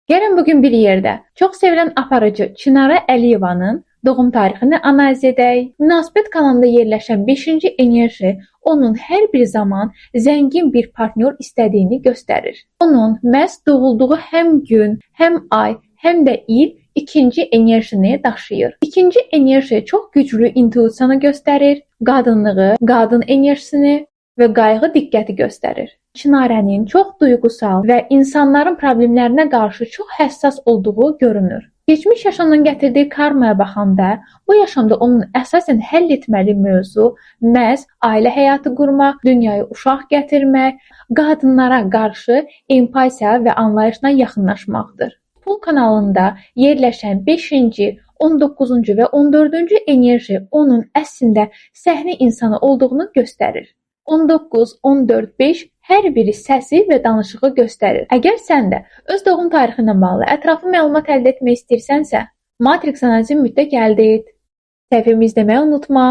Gəlin bugün bir yerdə çox sevilən aparıcı Çinara Əliyevanın doğum tarixini analiz edək. Münasibət kanalında yerləşən 5-ci enerji onun hər bir zaman zəngin bir partnyor istədiyini göstərir. Onun məhz doğulduğu həm gün, həm ay, həm də il ikinci enerjini daşıyır. İkinci enerji çox güclü intuisiyonu göstərir, qadınlığı, qadın enerjisini və qayğı diqqəti göstərir. Çinarənin çox duyğusal və insanların problemlərinə qarşı çox həssas olduğu görünür. Keçmiş yaşamdan gətirdiyi karmaya baxanda, bu yaşamda onun əsasən həll etməli mövzu məhz ailə həyatı qurmaq, dünyaya uşaq gətirmək, qadınlara qarşı empatiya və anlayışla yaxınlaşmaqdır. Pul kanalında yerləşən 5-ci, 19-cu və 14-cü enerji onun əslində səhnə insanı olduğunu göstərir. 19, 14, 5 hər biri səsi və danışığı göstərir. Əgər sən də öz doğum tarixi ilə bağlı ətraflı məlumat əldə etmək istəyirsənsə, Matrix analizi mütləq əldə et. Səhifəmi izləməyi unutma.